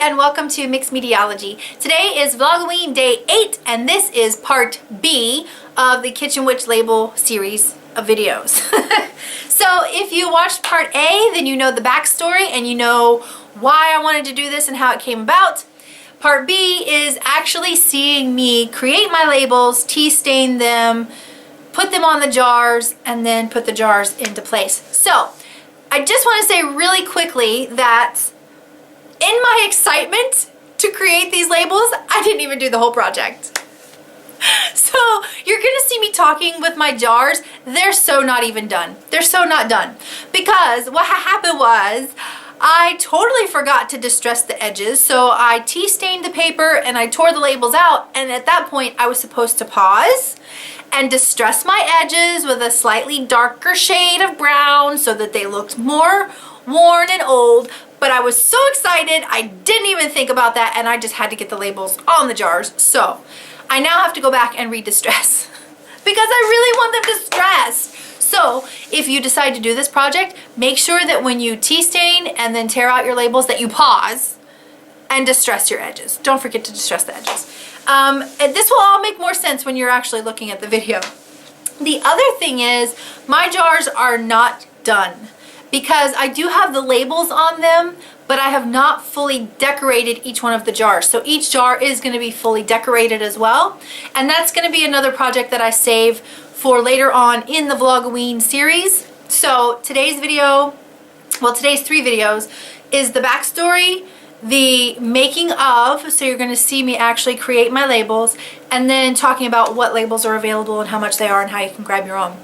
and welcome to Mixed Mediology. Today is Vlogoween Day 8 and this is part B of the Kitchen Witch Label series of videos. So if you watched part A, then you know the backstory and you know why I wanted to do this and how it came about. Part B is actually seeing me create my labels, tea stain them, put them on the jars, and then put the jars into place. So I just want to say really quickly that in my excitement to create these labels, I didn't even do the whole project. So you're gonna see me talking with my jars. They're so not even done. They're so not done. Because what happened was I totally forgot to distress the edges. So I tea stained the paper and I tore the labels out. And at that point I was supposed to pause and distress my edges with a slightly darker shade of brown so that they looked more worn and old. But I was so excited, I didn't even think about that, and I just had to get the labels on the jars. So I now have to go back and re-distress because I really want them distressed. So if you decide to do this project, make sure that when you tea stain and then tear out your labels that you pause and distress your edges. Don't forget to distress the edges. And this will all make more sense when you're actually looking at the video. The other thing is my jars are not done, because I do have the labels on them, but I have not fully decorated each one of the jars. So each jar is going to be fully decorated as well. And that's going to be another project that I save for later on in the Vlogoween series. So today's video, well, today's 3 videos, is the backstory, the making of, so you're going to see me actually create my labels, and then talking about what labels are available and how much they are and how you can grab your own.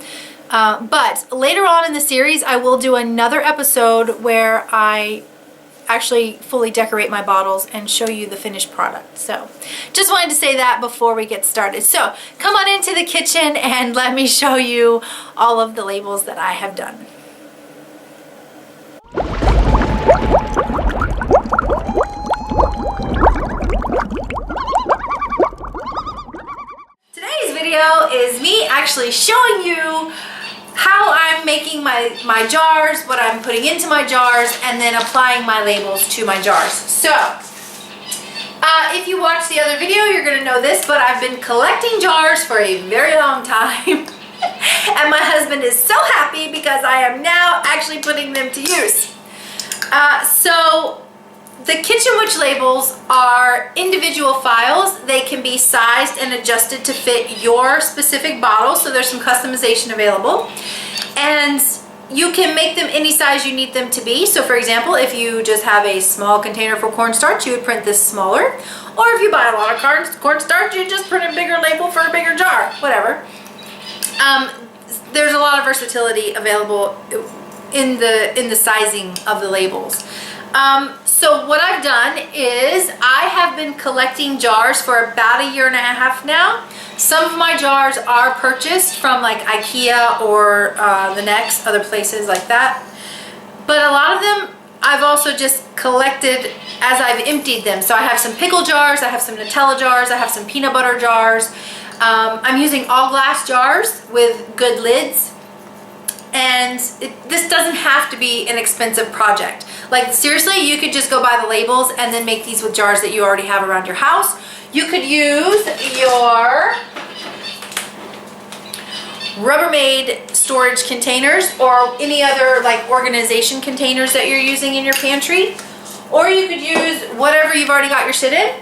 But later on in the series, I will do another episode where I actually fully decorate my bottles and show you the finished product. So just wanted to say that before we get started. So come on into the kitchen and let me show you all of the labels that I have done. Today's video is me actually showing you how I'm making my jars, what I'm putting into my jars, and then applying my labels to my jars. So, if you watched the other video, you're gonna know this, but I've been collecting jars for a very long time. And my husband is so happy because I am now actually putting them to use. So, the Kitchen Witch labels are individual files. They can be sized and adjusted to fit your specific bottle, so there's some customization available. And you can make them any size you need them to be. So for example, if you just have a small container for cornstarch, you would print this smaller. Or if you buy a lot of cornstarch, you just print a bigger label for a bigger jar, whatever. There's a lot of versatility available in the sizing of the labels. So what I've done is I have been collecting jars for about 1.5 years now. Some of my jars are purchased from like IKEA or the Next, other places like that. But a lot of them I've also just collected as I've emptied them. So I have some pickle jars, I have some Nutella jars, I have some peanut butter jars. I'm using all glass jars with good lids. And this doesn't have to be an expensive project. Like seriously, you could just go buy the labels and then make these with jars that you already have around your house. You could use your Rubbermaid storage containers or any other like organization containers that you're using in your pantry. Or you could use whatever you've already got your shit in.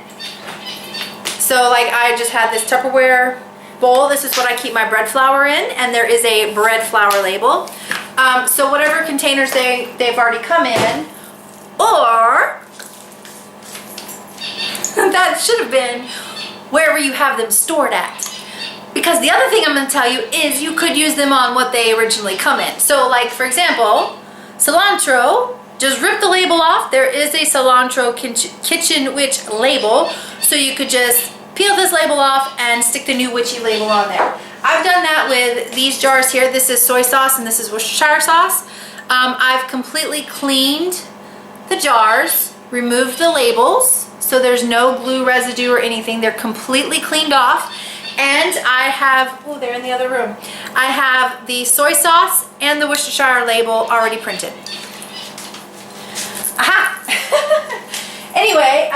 So like I just had this Tupperware bowl. This is what I keep my bread flour in, and there is a bread flour label. So whatever containers they've already come in, or that should have been wherever you have them stored at. Because the other thing I'm going to tell you is you could use them on what they originally come in. So like for example, cilantro, just rip the label off. There is a cilantro Kitchen Witch label, so you could just peel this label off and stick the new witchy label on there. I've done that with these jars here. This is soy sauce and this is Worcestershire sauce. I've completely cleaned the jars, removed the labels, so there's no glue residue or anything. They're completely cleaned off. And I have, oh, they're in the other room. I have the soy sauce and the Worcestershire label already printed. Aha! Anyway,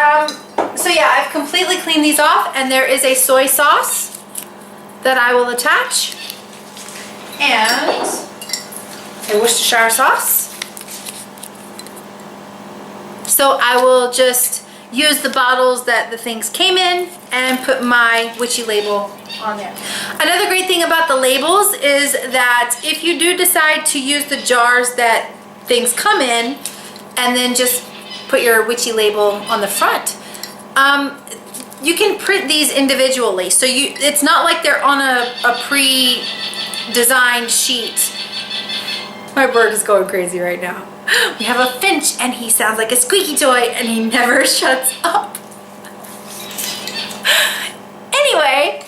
so yeah, I've completely cleaned these off, and there is a soy sauce that I will attach, and a Worcestershire sauce. So I will just use the bottles that the things came in and put my witchy label on there. Another great thing about the labels is that if you do decide to use the jars that things come in and then just put your witchy label on the front, you can print these individually. So it's not like they're on a pre-designed sheet. My bird is going crazy right now. We have a finch and he sounds like a squeaky toy and he never shuts up. Anyway,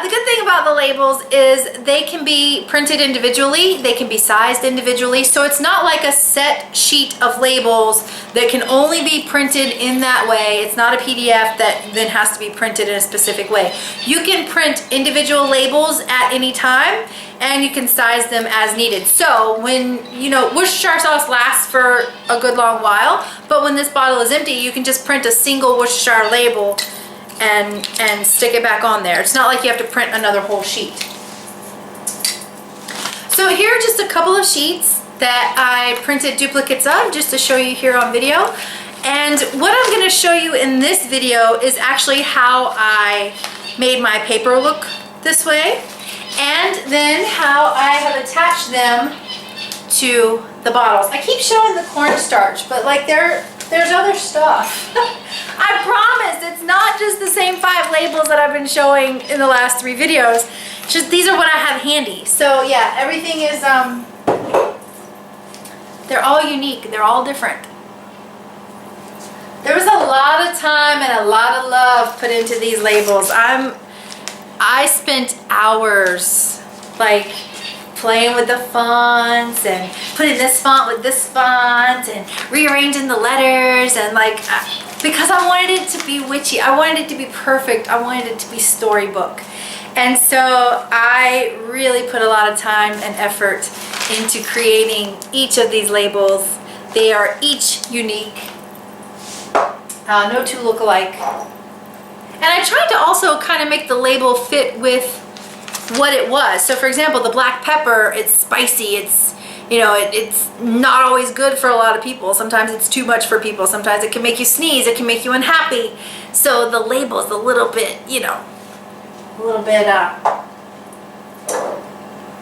the good thing about the labels is they can be printed individually, they can be sized individually, so it's not like a set sheet of labels that can only be printed in that way. It's not a PDF that then has to be printed in a specific way. You can print individual labels at any time, and you can size them as needed. So when, you know, Worcestershire sauce lasts for a good long while, but when this bottle is empty, you can just print a single Worcestershire label and stick it back on there. It's not like you have to print another whole sheet. So here are just a couple of sheets that I printed duplicates of just to show you here on video. And what I'm going to show you in this video is actually how I made my paper look this way, and then how I have attached them to the bottles. I keep showing the cornstarch, but like there's other stuff. I promise it's not just the same 5 labels that I've been showing in the last 3 videos. Just these are what I have handy. So yeah, everything is they're all unique. They're all different. There was a lot of time and a lot of love put into these labels. I spent hours like playing with the fonts and putting this font with this font and rearranging the letters, and like because I wanted it to be witchy, I wanted it to be perfect, I wanted it to be storybook. And so I really put a lot of time and effort into creating each of these labels. They are each unique. No two look alike. And I tried to also kind of make the label fit with what it was. So for example, the black pepper, it's spicy, it's, you know, it's not always good for a lot of people. Sometimes it's too much for people. Sometimes it can make you sneeze, it can make you unhappy. So the label is a little bit, you know, a little bit,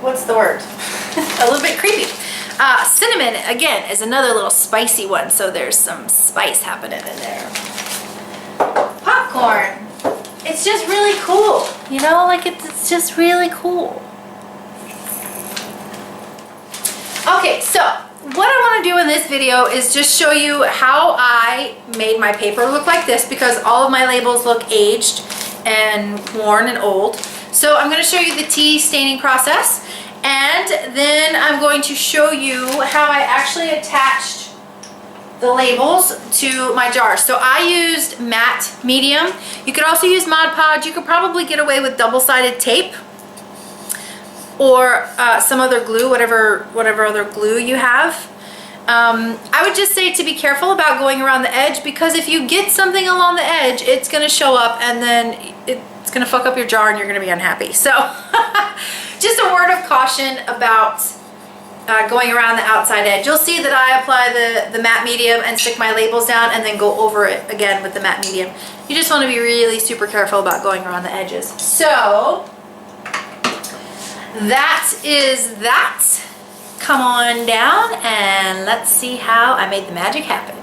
what's the word? A little bit creepy. Cinnamon, again, is another little spicy one, so there's some spice happening in there. Popcorn. It's just really cool, you know, like it's just really cool. Okay, so what I want to do in this video is just show you how I made my paper look like this, because all of my labels look aged and worn and old. So I'm going to show you the tea staining process, and then I'm going to show you how I actually attached the labels to my jars. So I used matte medium. You could also use Mod Podge. You could probably get away with double-sided tape or some other glue, whatever other glue you have. I would just say to be careful about going around the edge, because if you get something along the edge, it's going to show up and then it's going to fuck up your jar and you're going to be unhappy. So just a word of caution about going around the outside edge. You'll see that I apply the matte medium and stick my labels down and then go over it again with the matte medium. You just want to be really super careful about going around the edges. So that is that. Come on down and let's see how I made the magic happen.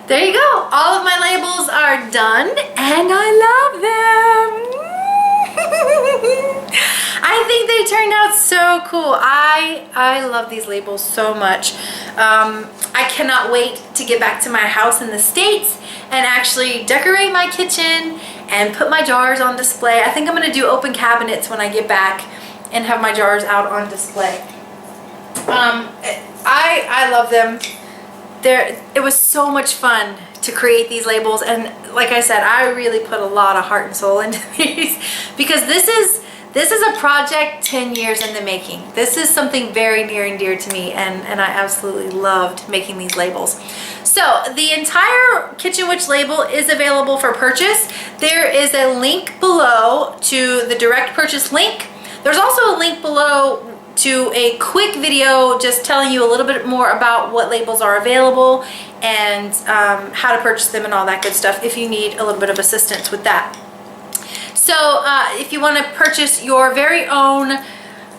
there you go. All of my labels are done and I love them. I think they turned out so cool. I love these labels so much. I cannot wait to get back to my house in the States and actually decorate my kitchen and put my jars on display. I think I'm gonna do open cabinets when I get back and have my jars out on display. I love them. It was so much fun to create these labels, and like I said, I really put a lot of heart and soul into these because this is a project 10 years in the making. This is something very near and dear to me, and I absolutely loved making these labels. So the entire Kitchen Witch label is available for purchase. There is a link below to the direct purchase link. There's also a link below to a quick video just telling you a little bit more about what labels are available and how to purchase them and all that good stuff if you need a little bit of assistance with that. So if you want to purchase your very own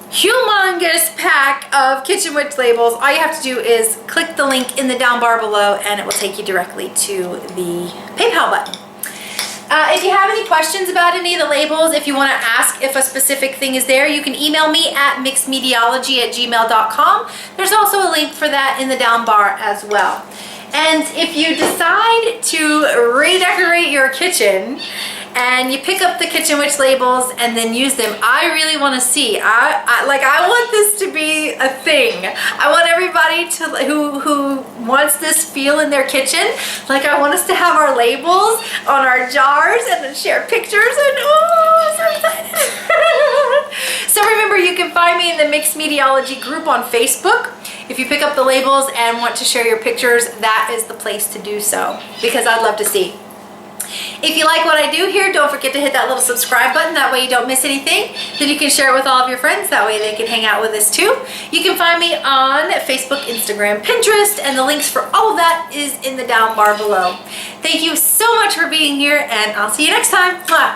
humongous pack of Kitchen Witch labels, all you have to do is click the link in the down bar below and it will take you directly to the PayPal button. If you have any questions about any of the labels, if you want to ask if a specific thing is there, you can email me at mixedmedieology@gmail.com. There's also a link for that in the down bar as well. And if you decide to redecorate your kitchen and you pick up the Kitchen Witch labels and then use them, I really want to see. I want this to be a thing. I want everybody to who wants this feel in their kitchen. Like, I want us to have our labels on our jars and then share pictures, and oh, I'm so excited. So remember, you can find me in the Mixed Medieology group on Facebook. If you pick up the labels and want to share your pictures, that is the place to do so, because I'd love to see. If you like what I do here, don't forget to hit that little subscribe button. That way you don't miss anything. Then you can share it with all of your friends. That way they can hang out with us too. You can find me on Facebook, Instagram, Pinterest, and the links for all of that is in the down bar below. Thank you so much for being here, and I'll see you next time. Bye!